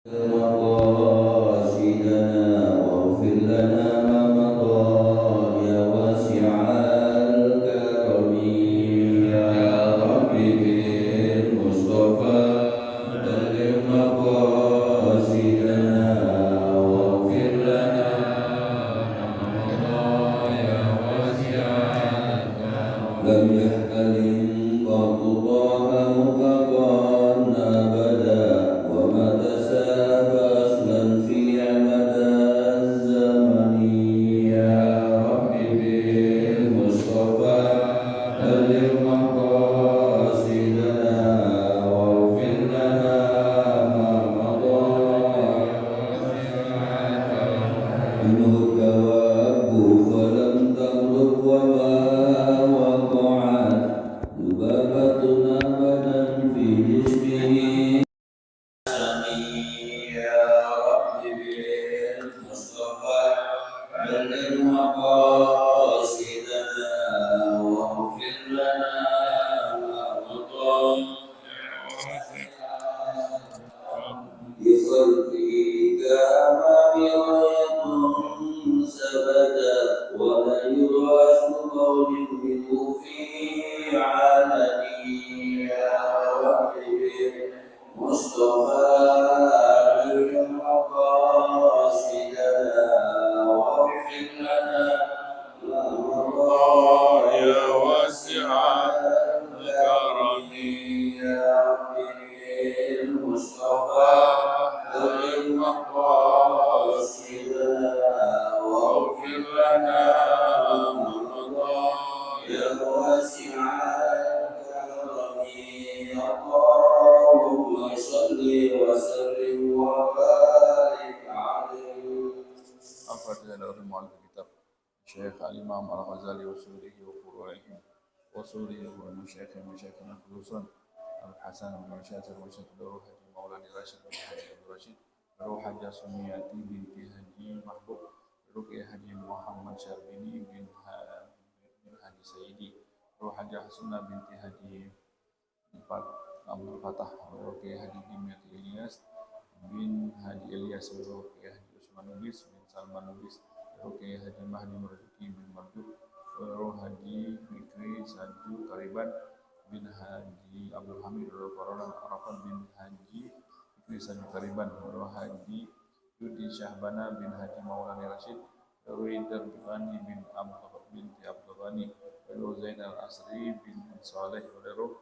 مقاصدنا واغفر لنا ما مضى يا واسع الكرم يا رب بالمصطفى بلغ مقاصدنا واغفر لنا ما مضى يا واسع الكرم لم يحتلم قط طه مطلقا أبدا وما تسابى أصلا في مدى الزمن يا رب بالمصطفى بلغ مقاصدنا واغفر لنا ما مضى منه الدواب فلم تمرق وما وقعت ذبابة أبدا في جسمه يا رب بالمصطفى بلغ مقاصدنا واغفر لنا ما مضى بخلقه كأمام غاية ثبتا ولا يغاث قول منه في عالمي يا رب بالمصطفى بلغ مقاصدنا واغفر لنا ما مضى يا واسع الكرم يا رب المصطفى بلغ مقاصدنا واغفر لنا ما مضى يا واسع الكرم اللهم صل وسلم وبارك عليه. أفضل المؤلف الكتاب الشيخ الإمام الغزالي وسوره وفروعه وسوره ومشايخنا خصوصا الحسن بن مشاة المرشد روح مولانا راشد بن حاج الرشيد روح جاسمياتي بنت هجي محبوب رقية هجي محمد شربيني بن هجي سيدي روح حسنة بنت هجي عبد الفتاح رقية هجي دمياط إلياس بن هجي إلياس رقية هجي عثمان نبيس بن سلمان نبيس رقية هجي مهدي مرزوقي بن مرزوق روح هجي بكري سaju Kariban bin Haji Abdul Hamid Corona Arafat bin Haji Fikri Saju Kariban Roh Haji Yudi Syahbana bin Haji Maulana Rashid Ruidar Bani bin Abdul binti Abdul Ghani Roh Zainal Asri bin Saleh Roh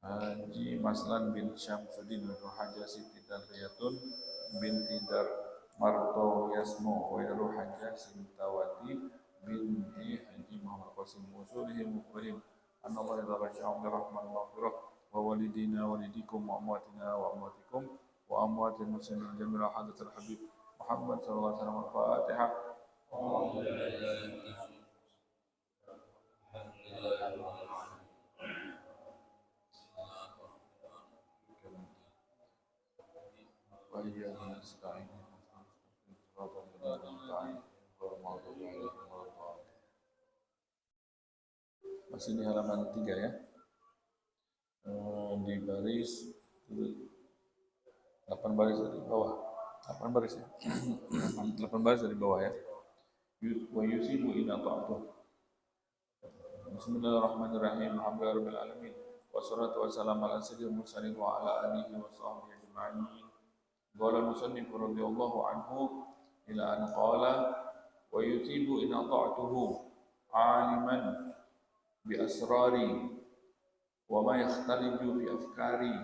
Haji Maslan bin Syamsuddin Roh Haji Siti Dariyatun binti Dar Marto Yasmo Roh Haji Sintawati binti Haji Muhammad Qasim Musulihim Muqrim أن الله يتغشاهم برحمة المغفرة ووالدينا والديكم وأمواتنا وأمواتكم وأموات المسلمين جميعا حضرة الحبيب محمد صلى الله عليه وسلم الفاتحة وإياك نستعين صراط الذين أنعمت عليهم غير المغضوب عليهم ولا الضالين. Masih di halaman 3 ya. Di baris 8 baris dari bawah. 8 baris ya. 8 baris dari bawah ya. Wa yusibu ila ta'atuh. Bismillahirrahmanirrahim. Alhamdulillahirabbil alamin. Wassalatu wassalamu ala sayyidil mursalin wa ala alihi wa sahbihi ajma'in. Qala al-musannif radhiyallahu anhu ila an qala wa yusibu ila ta'atuhu 'aliman بأسراري وما يختلج في أفكاري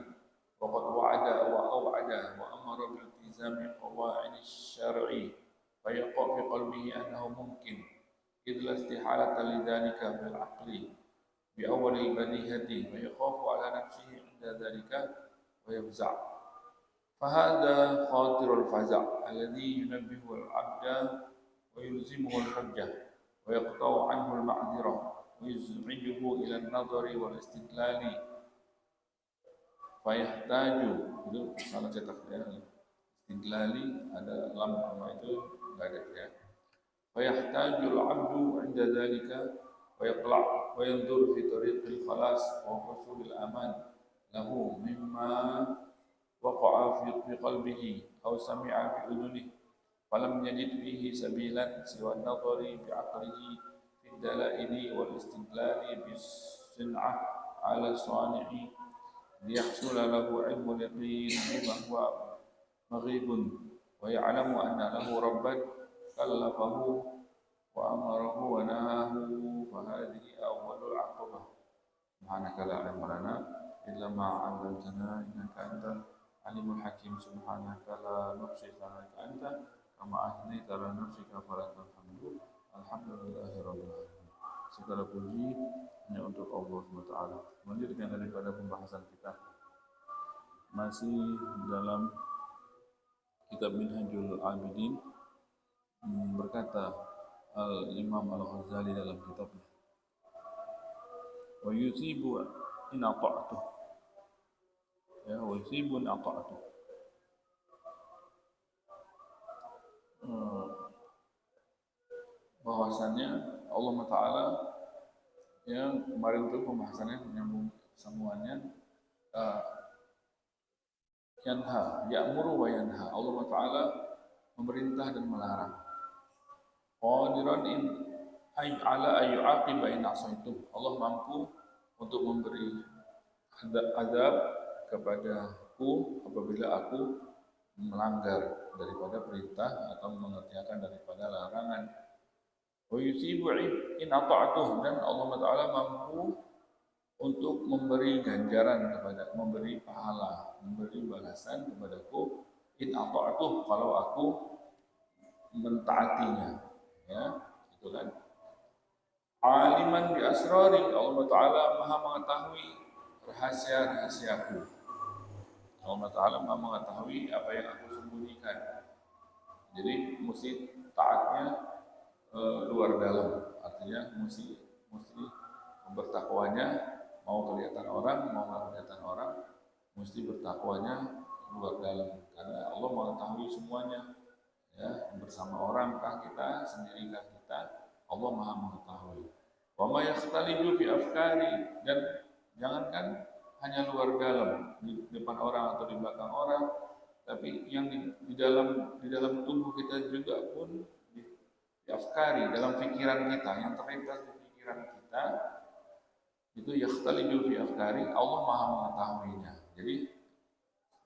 وقد وعد وأوعد وأمر بالتزام قواعد الشرع فيقع في قلبه أنه ممكن إذ لا استحالة لذلك بالعقل بأول البديهة فيخاف على نفسه عند ذلك ويفزع فهذا خاطر الفزع الذي ينبه العبد ويلزمه الحجة ويقطع عنه المعذرة ويزعجه إلى النظر والاستدلال فيحتاج itu salah cetak ya istidlali ada lam sama itu enggak ada ya فيحتاج العبد عند ذلك ويطلع وينظر في طريق الخلاص وحصول الأمان له مما وقع في قلبه أو سمع بأذنه فلم يجد فيه سبيلا سوى النظر بعقله في الدلائل والاستدلال بالصنعة على الصانع ليحصل له علم اليقين بما هو مغيب ويعلم أن له ربا كلفه وأمره ونهاه فهذه أول العقبة. سبحانك لا علم لنا إلا ما علمتنا إنك أنت العليم الحكيم. سبحانك لا نحصي ثناء أنت كما أثنيت على نفسك فلك الحمد. Alhamdulillah rabbil alamin. Segala puji hanya untuk Allah SWT. Melanjutkan daripada pembahasan kita masih dalam kitab Minhajul Abidin, berkata Al-Imam Al-Ghazali dalam kitabnya, wa yusibu in ata'tuh, ya, wa yusibu in ata'tuh, bahwasannya Allah Ta'ala yang kemarin itu pembahasannya menyambung semuanya, yanha, ya'muru wa yanha. Allah Ta'ala memerintah dan melarang. Qadiran in ala ayyu'aqiba in asaitum. Allah mampu untuk memberi azab kepadaku apabila aku melanggar daripada perintah atau mengerjakan daripada larangan. Wa yusibu in ata'tuh, dan Allah Ta'ala mampu untuk memberi ganjaran kepada, memberi pahala, memberi balasan kepadaku in ata'tuh, kalau aku mentaatinya, ya, itu kan. Aliman bi asrari, Allah Ta'ala maha mengetahui rahasia-rahasiaku. Allah Ta'ala maha mengetahui apa yang aku sembunyikan. Jadi mesti taatnya luar dalam, artinya mesti bertakwanya, mau kelihatan orang, mau nggak kelihatan orang, mesti bertakwanya luar dalam, karena Allah mengetahui semuanya, ya, bersama orangkah kita, sendirikah kita, Allah maha mengetahui. Wa ma yakhtalifu fi afkari, dan jangankan hanya luar dalam, di depan orang atau di belakang orang, tapi yang di dalam tubuh kita juga pun, di afkari, dalam pikiran kita, yang terlintas di pikiran kita, itu yakhtalifu fi afkari, Allah maha mengetahuinya. Jadi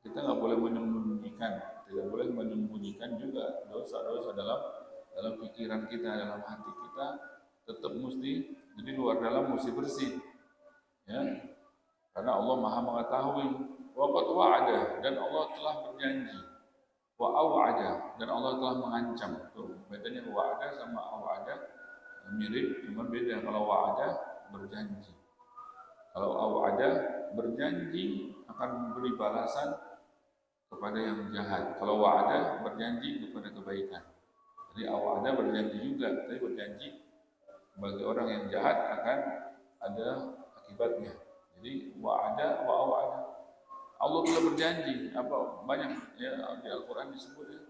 kita nggak boleh menyembunyikan, tidak boleh menyembunyikan juga dosa-dosa dalam pikiran kita, dalam hati kita, tetap mesti, jadi luar dalam mesti bersih, ya, karena Allah maha mengetahui. Waqad wa'ada, dan Allah telah berjanji. Wa aw'ada, dan Allah telah mengancam. Tuh, bedanya wa'ada sama aw'ada mirip, cuma beda. Kalau wa'ada berjanji, kalau aw'ada berjanji akan memberi balasan kepada yang jahat. Kalau wa'ada berjanji kepada kebaikan. Jadi aw'ada berjanji juga, tapi berjanji bagi orang yang jahat akan ada akibatnya. Jadi wa'ada wa aw'ada. Allah telah berjanji, apa banyak ya di Al-Qur'an disebut, ya,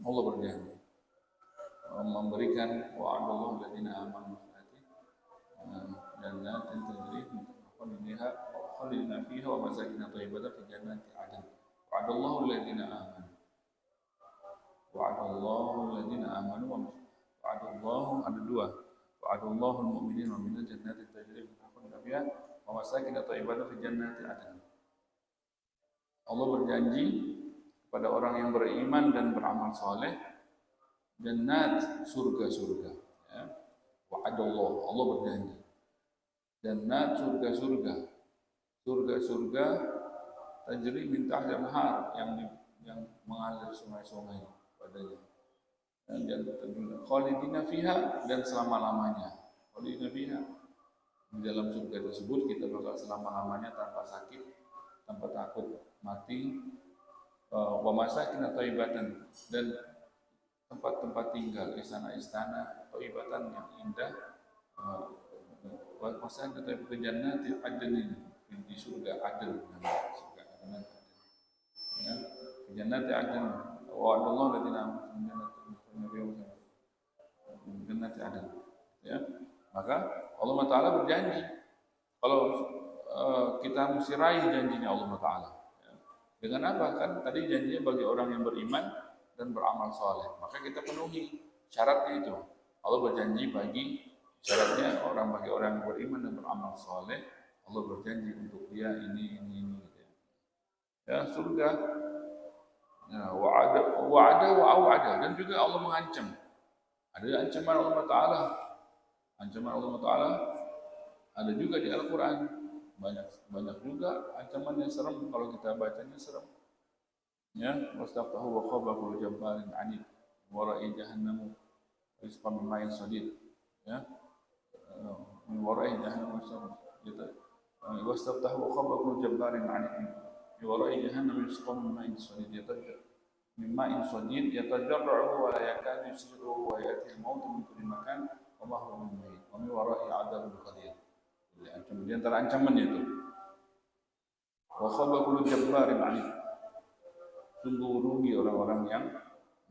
Allah berjanji memberikan wa'adallahu alladziina aamanu jannatin tajri min tahtiha khalidina fiha wa masakin thayyibatan fi jannati 'adn. Wa'adallahu alladziina aamanu. Wa'adallahu alladziina aamanu wa wa'adallahu, ada dua. Wa'adallahu al-mu'minina min jannatin tajri min tahtiha fiha wa masakin thayyibatan fi jannati 'adn. Allah berjanji kepada orang yang beriman dan beramal saleh, jannat, surga-surga, ya. Wa'adallah, Allah berjanji. Jannat, surga-surga, surga-surga tajri min tahtiha al-anhar, yang mengalir sungai-sungai padanya. Dan khalidina fiha, dan selama-lamanya. Khalidina fiha, di dalam surga tersebut kita bakal selama-lamanya tanpa sakit, tanpa takut mati. Wa masakin thayyibatan, dan tempat-tempat tinggal, istana-istana thayyibatan yang indah. Wa masakin thayyibatan jannati adnin, di surga Adn, surga Adn, ya, jannati Adn. Wa'adallahu alladziina aamanu jannati Adn, ya. Maka Allah Ta'ala berjanji, kalau kita mesti raih janjinya Allah Ta'ala. Dengan apa? Kan tadi janjinya bagi orang yang beriman dan beramal soleh. Maka kita penuhi syaratnya itu. Allah berjanji bagi syaratnya bagi orang yang beriman dan beramal soleh. Allah berjanji untuk dia ini. Ya, surga. Ya, wa'ada dan juga Allah mengancam. Ada ancaman Allah Ta'ala. Ancaman Allah Ta'ala ada juga di Al-Quran. Banyak juga ancaman yang serem kalau kita bacanya serem. Ya, wastaftahu wa khaba kullu jabbarin 'anid wara'i jahannam rizqan min ma'in sadid. Ya. Min wara'i jahannam gitu. Wastaftahu wa khaba kullu jabbarin 'anid wara'i jahannam rizqan min ma'in sadid min ma'in sadid yatajarra'uhu wa la yakadu yusiruhu wa ya'ti al-maut min kulli makan wa ma huwa bimayit wa min wara'i 'adzabun ghalidh. Di antara ancamannya itu wa khaba kullu jabbarin 'anid, sungguh rugi orang-orang yang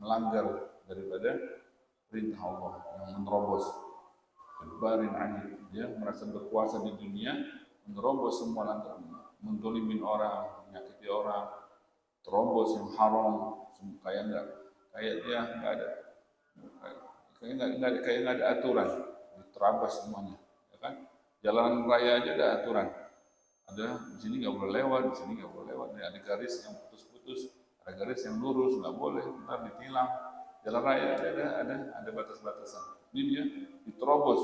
melanggar daripada perintah Allah, yang menerobos. Jabbarin 'anid, dia merasa berkuasa di dunia, menerobos semua langkah, mendolimin orang, menyakiti orang, terobos yang haram, kayak dia nggak ada aturan, diterabas semuanya, ya kan? Jalan raya aja ada aturan, ada di sini nggak boleh lewat, di sini nggak boleh lewat, ada garis yang putus-putus, ada garis yang lurus, nggak boleh, ntar ditilang. Jalan raya ada batas-batasan. Ini dia diterobos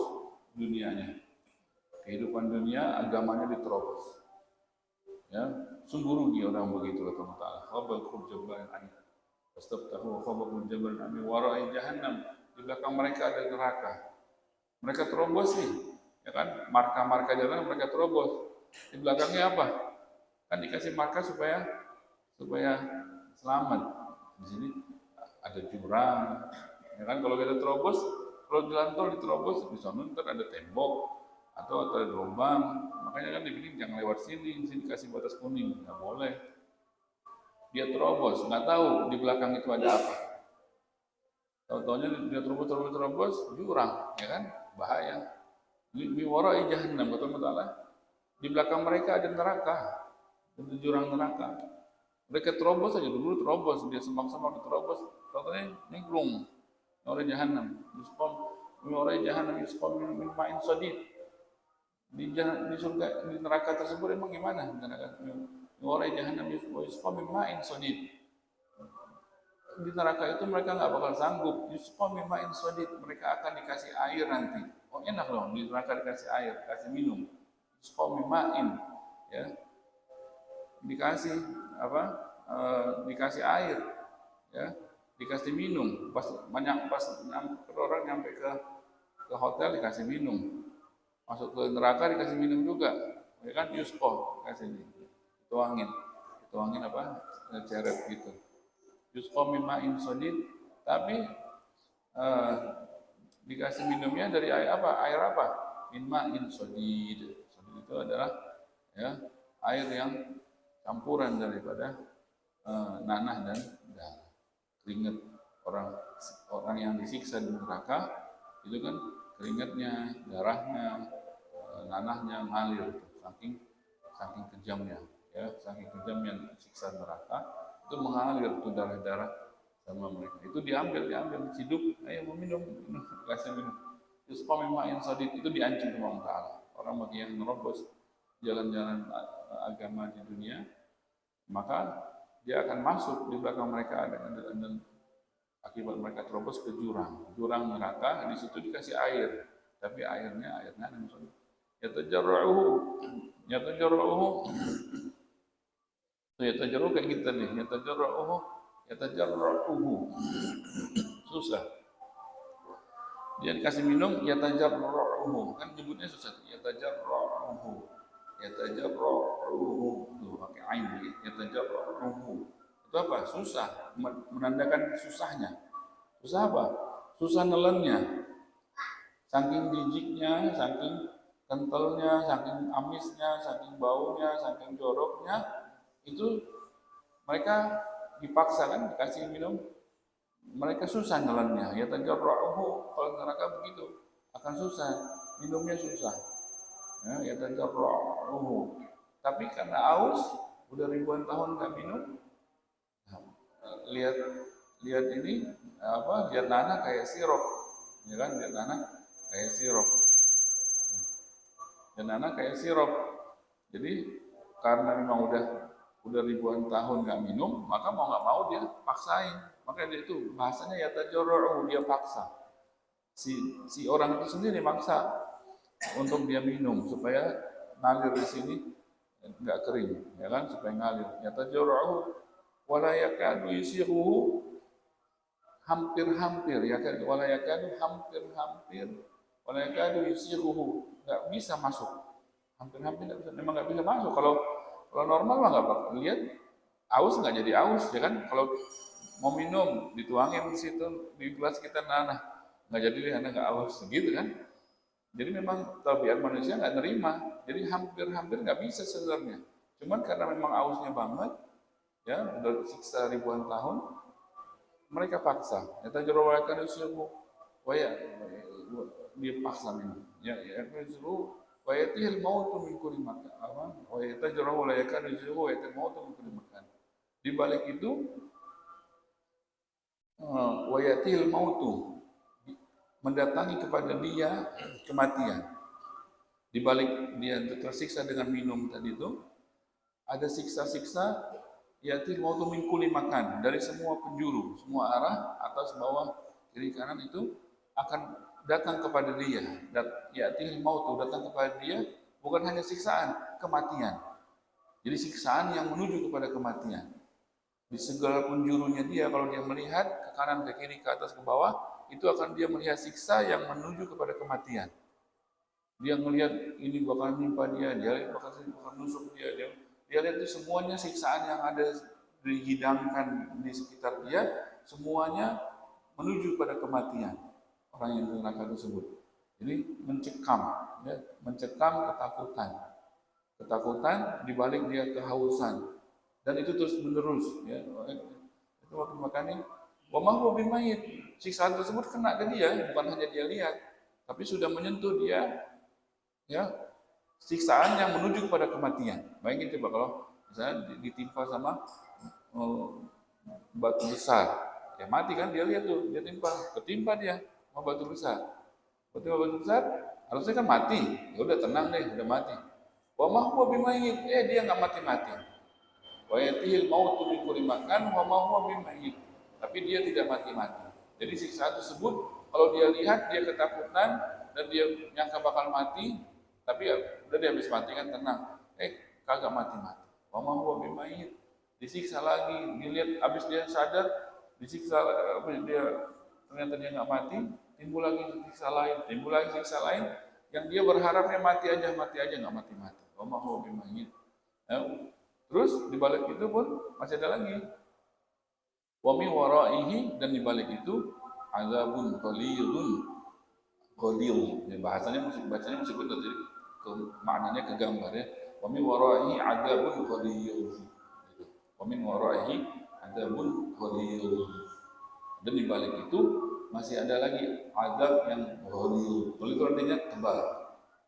dunianya, kehidupan dunia, agamanya diterobos. Ya, sungguh rugi orang begitu kata Allah Ta'ala. Khabaqul jabbarin 'anid. Wastaftahu khabaqul jabbarin 'anid wara'i jahannam. Di belakang mereka ada neraka. Mereka terobos sih, ya kan? Marka-marka jalan mereka terobos. Di belakangnya apa? Kan dikasih marka supaya selamat. Di sini ada jurang. Ya kan kalau kita terobos, kalau jalan tol diterobos, di sana ntar ada tembok atau ada lubang. Makanya kan dibikin jangan lewat sini, di sini kasih batas kuning, nggak boleh. Dia terobos, nggak tahu di belakang itu ada apa. Tahu-taunya dia terobos jurang, ya kan? Bahaya. Di wara'i jahannam, kata Allah, di belakang mereka ada neraka, ada jurang neraka. Mereka terobos aja dulu, terobos dia semak-semak terobos, tahu-taunya nyemplung wara'i jahannam. Wara'i jahannam yusqam min ma'in sadid. Di surga, di neraka tersebut emang gimana? Wara'i jahannam yusqam min ma'in sadid. Di neraka itu mereka nggak bakal sanggup. Yusqam min ma'in sadid, mereka akan dikasih air nanti. Oh enak dong, di neraka dikasih air, kasih minum. Yusqam min ma'in, ya. Dikasih apa? Dikasih air, ya. Dikasih minum. Pas orang nyampe ke hotel dikasih minum. Masuk ke neraka dikasih minum juga, ya kan? Yusqam kasih dituangin apa? Ceret gitu. Yusqam min ma'in sadid, tapi dikasih minumnya dari air apa? Air apa? Min ma'in sadid. Sadid itu adalah ya air yang campuran daripada nanah dan darah. Keringat orang yang disiksa di neraka itu kan keringatnya, darahnya, nanahnya ngalir saking kejamnya, ya, saking kejamnya siksa neraka itu mengalir tuh darah-darah sama mereka. Itu diambil hidup, ayo minum, kasih minum. Yusqam min ma'in sadid, itu diancam sama Allah Ta'ala. Orang bagi yang nerobos jalan-jalan agama di dunia, maka dia akan masuk di belakang mereka dan akibat mereka terobos ke jurang neraka. Di situ dikasih air, tapi airnya yatajarra'uhu kayak kita nih, yatajarra'uhu susah. Dia dikasih minum yatajarra'uhu, kan nyebutnya susah. Yatajarra'uhu tuh pakai ain, yatajarra'uhu. Itu apa? Susah, menandakan susahnya. Susah apa? Susah nelennya. Saking jijiknya, saking kentalnya, saking amisnya, saking baunya, saking joroknya, itu mereka dipaksa kan dikasih minum, mereka susah nelennya. Ya tajarra'uhu, kalau neraka begitu akan susah, minumnya susah. Ya tajarra'uhu. tapi karena aus, udah ribuan tahun nggak minum. Nah, lihat lihat ini apa? Lihat nanah kayak sirup, ya kan? Lihat nanah kayak sirup, dan nanah kayak sirup. Jadi karena memang udah ribuan tahun nggak minum, maka mau nggak mau dia paksain. Maka dia itu bahasanya ya tajorro, dia paksa. Si orang itu sendiri maksa untuk dia minum supaya ngalir di sini nggak kering, ya kan, supaya ngalir. Ya tajorro wala yakadu yusiruhu, hampir-hampir ya kan, wala yakadu hampir-hampir, wala yakadu yusiruhu, nggak bisa masuk, hampir-hampir nggak bisa, memang nggak bisa masuk. Kalau normal mah nggak bakal lihat, aus nggak jadi aus, ya kan. Kalau mau minum dituangin di situ di gelas kita, nah nggak jadi deh, anda nggak aus gitu kan. Jadi memang tabiat manusia nggak nerima, jadi hampir-hampir nggak bisa sebenarnya. Cuman karena memang ausnya banget, ya udah siksa ribuan tahun, mereka paksa. Ya tajrowakan usyuku, waya dia paksa minum. Ya usyuku, waya tihil mautu min kulli makan. Apa? Waya tajrowakan usyuku, waya tihil mautu min kulli makan. Di balik itu, waya tihil mautu, mendatangi kepada dia kematian. Di balik dia tersiksa dengan minum tadi itu, ada siksa-siksa yaitu mautu min kulli makan, dari semua penjuru, semua arah, atas bawah kiri kanan itu akan datang kepada dia. Yaitu mautu, datang kepada dia bukan hanya siksaan, kematian. Jadi siksaan yang menuju kepada kematian. Di segala penjurunya dia, kalau dia melihat ke kanan, ke kiri, ke atas, ke bawah, itu akan dia melihat siksa yang menuju kepada kematian. Dia melihat ini bakal menimpa dia bakal nusuk dia lihat itu semuanya siksaan yang ada dihidangkan di sekitar dia, semuanya menuju pada kematian orang yang di neraka tersebut. Jadi mencekam, ya, mencekam ketakutan dibalik dia kehausan, dan itu terus menerus, ya. Itu waktu makannya, wa ma huwa bimayit, siksaan tersebut kena ke dia, bukan hanya dia lihat, tapi sudah menyentuh dia, ya, siksaan yang menuju kepada kematian. Bayangin coba kalau misalnya ditimpa sama batu besar, ya mati kan, dia lihat tuh, dia ketimpa dia sama batu besar. Batu besar harusnya kan mati, ya udah tenang deh, udah mati. Wa ma huwa bimayit, dia nggak mati-mati. Wa yatihil mautu min kulli makan wa ma huwa bimayit. Tapi dia tidak mati-mati. Jadi siksaan tersebut kalau dia lihat, dia ketakutan dan dia nyangka bakal mati, tapi ya udah dia habis mati kan tenang. Kagak mati-mati. Wa ma huwa bimayit. Disiksa lagi, dilihat habis dia sadar, disiksa, dia ternyata dia nggak mati, timbul lagi siksa lain, yang dia berharapnya mati aja nggak mati-mati. Wa ma huwa bimayit. Terus di balik itu pun masih ada lagi. Wa min waraihi, dan di balik itu azabun qalilun. Ya, bahasanya bacanya meskipun tadi maknanya ke gambar, ya. Wa min waraihi azabun qalilun. Wa min waraihi azabun qalilun. Dan di balik itu masih ada lagi azab yang qalil. Qalil itu artinya tebal.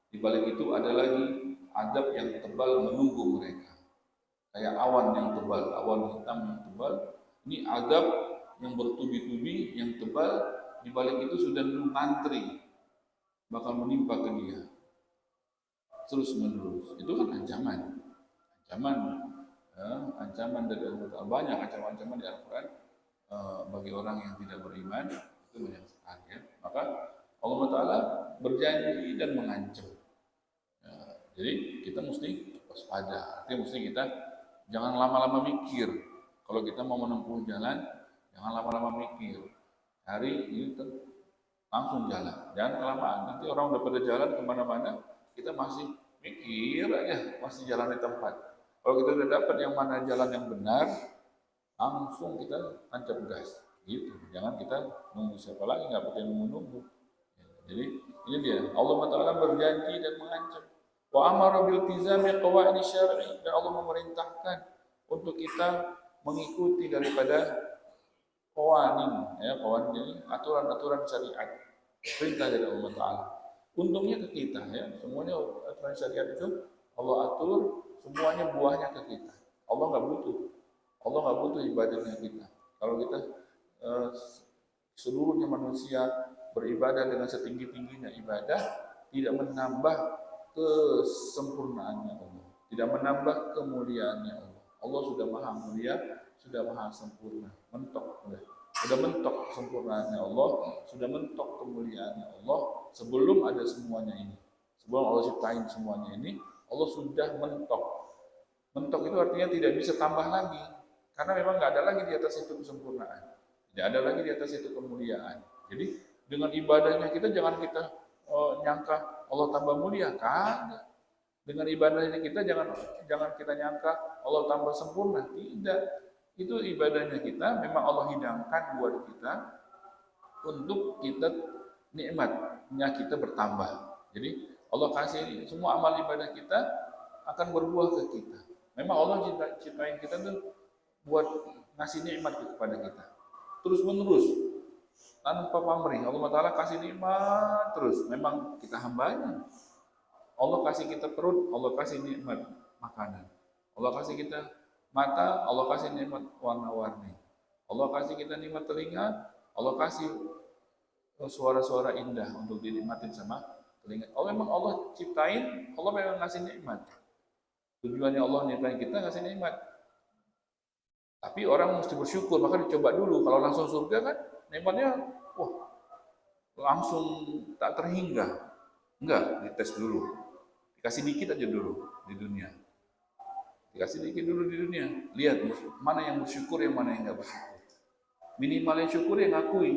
Di balik itu ada lagi azab yang tebal menunggu mereka. Kayak awan yang tebal, awan hitam yang tebal. Ini azab yang bertubi-tubi, yang tebal, di balik itu sudah ngantri, bakal menimpa ke dia terus menerus. Itu kan ancaman dari Allah Ta'ala. Banyak ancaman-ancaman di Al-Quran bagi orang yang tidak beriman, itu banyak sekali, ya. Maka Allah Ta'ala berjanji dan mengancam. Jadi kita mesti waspada, artinya mesti kita jangan lama-lama mikir. Kalau kita mau menempuh jalan, jangan lama-lama mikir. Hari ini langsung jalan, jangan kelamaan. Nanti orang udah pada jalan kemana-mana, kita masih mikir aja, masih jalan di tempat. Kalau kita udah dapat yang mana jalan yang benar, langsung kita tancap gas. Gitu. Jangan kita nunggu siapa lagi, nggak pakai nunggu-nunggu. Jadi ini dia, Allah Ta'ala berjanji dan mengancam. Wa amara bil tizami qawaid syar'i, dan Allah memerintahkan untuk kita mengikuti daripada qawanin, ya, qawanin ini aturan-aturan syariat, perintah dari Allah Ta'ala. Untungnya ke kita, ya, semuanya aturan syariat itu Allah atur semuanya buahnya ke kita. Allah nggak butuh. Allah nggak butuh ibadahnya kita. Kalau kita eh, seluruhnya manusia beribadah dengan setinggi-tingginya ibadah, tidak menambah kesempurnaannya Allah, tidak menambah kemuliaannya Allah. Allah sudah maha mulia, sudah maha sempurna, mentok sudah mentok kesempurnaannya Allah, sudah mentok kemuliaannya Allah sebelum ada semuanya ini. Sebelum Allah ciptain semuanya ini, Allah sudah mentok. Mentok itu artinya tidak bisa tambah lagi, karena memang nggak ada lagi di atas itu kesempurnaan, tidak ada lagi di atas itu kemuliaan. Jadi dengan ibadahnya kita jangan kita nyangka Allah tambah mulia, kan? Dengan ibadahnya kita jangan kita nyangka Allah tambah sempurna, tidak. Itu ibadahnya kita memang Allah hidangkan buat kita untuk kita nikmatnya kita bertambah. Jadi Allah kasih semua amal ibadah kita akan berbuah ke kita. Memang Allah ciptain kita tuh buat ngasih nikmat kepada kita terus menerus tanpa pamrih. Allah Ta'ala kasih nikmat terus, memang kita hambanya. Allah kasih kita perut, Allah kasih nikmat makanan. Allah kasih kita mata, Allah kasih nikmat warna-warni. Allah kasih kita nikmat telinga, Allah kasih suara-suara indah untuk dinikmatin sama telinga. Memang Allah ciptain, Allah memang ngasih nikmat. Tujuannya Allah nyiptain kita ngasih nikmat. Tapi orang mesti bersyukur, maka dicoba dulu. Kalau langsung surga kan nikmatnya wah langsung tak terhingga. Enggak, dites dulu. Dikasih dikit aja dulu di dunia. Dikasih dikit dulu di dunia. Lihat mana yang bersyukur, yang mana yang enggak bersyukur. Minimal yang syukur yang ngakui.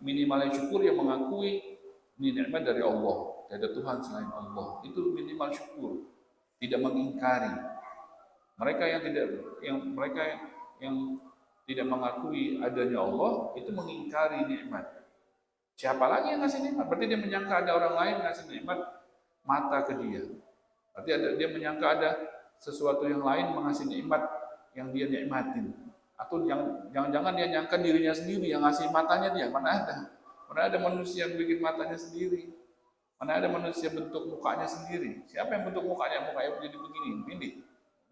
Minimal yang syukur yang mengakui ini nikmat dari Allah. Tidak ada Tuhan selain Allah. Itu minimal syukur. Tidak mengingkari. Mereka yang tidak mengakui adanya Allah itu mengingkari nikmat. Siapa lagi yang ngasih nikmat? Berarti dia menyangka ada orang lain ngasih nikmat mata ke dia. Berarti dia menyangka ada sesuatu yang lain mengasih nikmat yang dia nikmatin. Atau jangan-jangan dia nyangka dirinya sendiri yang ngasih matanya dia. Mana ada manusia yang bikin matanya sendiri. Mana ada manusia bentuk mukanya sendiri. Siapa yang bentuk mukanya jadi begini,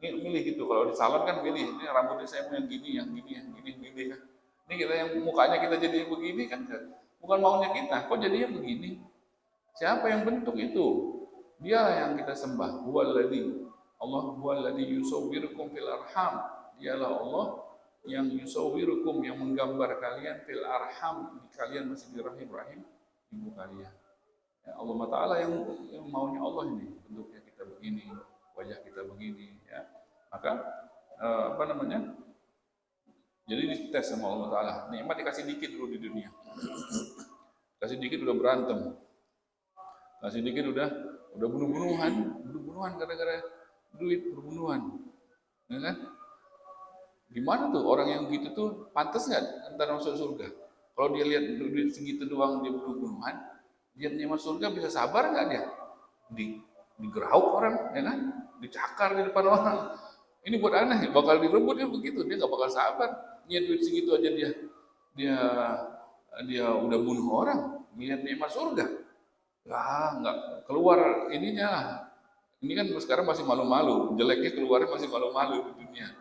milih gitu. Kalau di salon kan milih, ini rambutnya saya mau yang gini, milih kan. Ini kita yang mukanya kita jadi begini kan, bukan maunya kita. Kok jadinya begini? Siapa yang bentuk itu? Dialah yang kita sembah. Allah huwallazi yusawwirukum fil arham. Dialah Allah yang yusawwirukum, yang menggambar kalian fil arham, kalian masih di rahim ibu kalian. Ya, Allah Ta'ala yang maunya Allah ini, bentuknya kita begini, wajah kita begini, ya. Maka jadi dites sama Allah Ta'ala. Nikmat dikasih dikit dulu di dunia, kasih dikit udah berantem, kasih dikit udah bunuh-bunuhan gara-gara duit, berbunuhan, ya kan? Gimana tuh orang yang gitu tuh pantas nggak ntar masuk surga? Kalau dia lihat duit segitu doang dia bunuh-bunuhan, dia nikmat surga bisa sabar nggak dia? Digerauk orang, ya kan? Dicakar di depan orang. Ini buat aneh, bakal direbut dia begitu, dia nggak bakal sabar. Niat duit segitu aja dia udah bunuh orang, niat nikmat surga. Nggak keluar ininya lah. Ini kan sekarang masih malu-malu, jeleknya keluarnya masih malu-malu di dunia.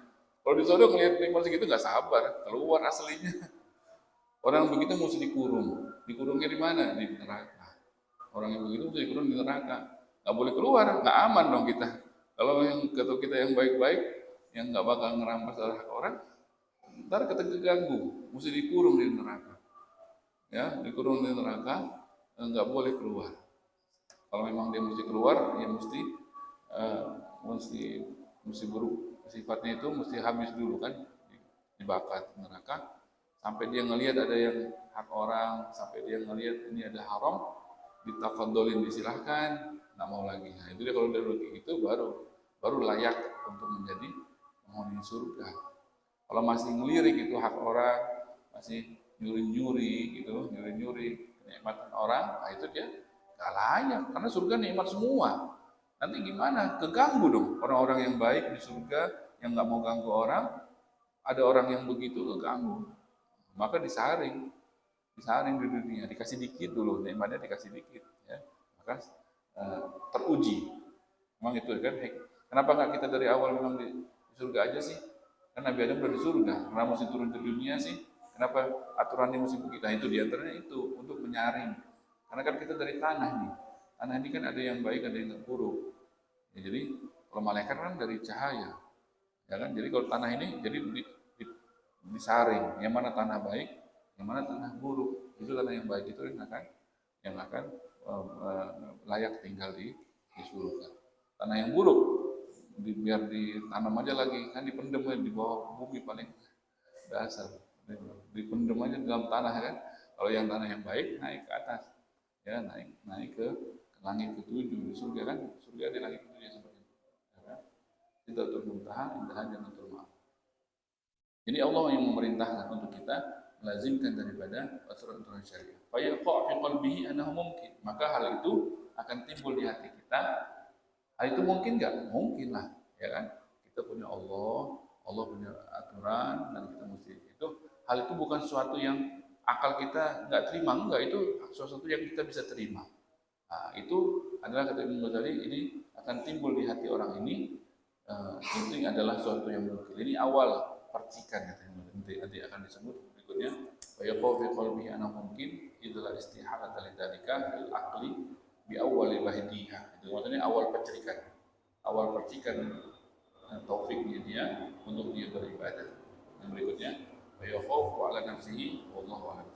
Kalau di sana ngelihat nikmat segitu nggak sabar, keluar aslinya. Orang begitu mesti dikurung. Dikurungnya di mana? Di neraka. Orang yang begitu mesti dikurung di neraka. Nggak boleh keluar, nggak aman dong kita. Kalau kita yang baik-baik, yang nggak bakal ngerampas hak orang, ntar kita keganggu, mesti dikurung di neraka. Ya, dikurung di neraka, nggak boleh keluar. Kalau memang dia mesti keluar, ya mesti buruk. Sifatnya itu mesti habis dulu kan, dibakar di neraka. Sampai dia ngelihat ada yang hak orang, sampai dia ngelihat ini ada haram, ditafadolin, disilahkan, nggak mau lagi. Nah, itu dia kalau udah begitu baru layak untuk menjadi penghuni surga. Kalau masih ngelirik itu hak orang, masih nyuri-nyuri kenikmatan orang, nah itu dia nggak layak, karena surga nikmat semua. Nanti gimana? Keganggu dong orang-orang yang baik di surga yang nggak mau ganggu orang. Ada orang yang begitu keganggu, maka disaring di dunia, dikasih dikit dulu, nikmatnya dikasih dikit, ya. Maka teruji. Memang itu kan Kenapa nggak kita dari awal memang di surga aja sih? Kan Nabi Adam udah di surga, kenapa mesti turun ke dunia sih? Kenapa aturannya mesti begitu? Nah itu diantaranya itu untuk menyaring. Karena kan kita dari tanah nih, tanah ini kan ada yang baik, ada yang buruk. Ya, jadi kalau malaikat kan dari cahaya, ya kan? Jadi kalau tanah ini jadi disaring, yang mana tanah baik, yang mana tanah buruk. Itu tanah yang baik itu yang akan layak tinggal di surga. Tanah yang buruk biar ditanam aja lagi, kan dipendem di bawah bumi paling dasar, dipendem aja di dalam tanah kan. Kalau yang tanah yang baik naik ke atas, ya naik naik ke langit ketujuh di surga kan, surga di langit ketujuh seperti itu. Ya kan? Sidratul Muntaha, indaha Jannatul Ma'wa. Jadi Allah yang memerintahkan untuk kita melazimkan daripada aturan-aturan syariah. Fa yaqa fi qalbihi annahu mungkin. Maka hal itu akan timbul di hati kita. Hal itu mungkin nggak? Mungkin lah, ya kan? Kita punya Allah, Allah punya aturan dan kita mesti itu. Hal itu bukan sesuatu yang akal kita nggak terima, enggak, itu sesuatu yang kita bisa terima. Nah, itu adalah kata Imam Ghazali, ini akan timbul di hati orang ini. Itu adalah sesuatu yang mungkin. Ini awal percikan, katanya nanti akan disebut berikutnya. Wa yaqau fi qalbihi ana mungkin itulah istihalat lidzalika fil aqli bi awwal bahdiha. Itu maksudnya awal percikan taufiknya dia untuk dia beribadah. Yang berikutnya wa yaqau ala nafsihi wallahu a'lam.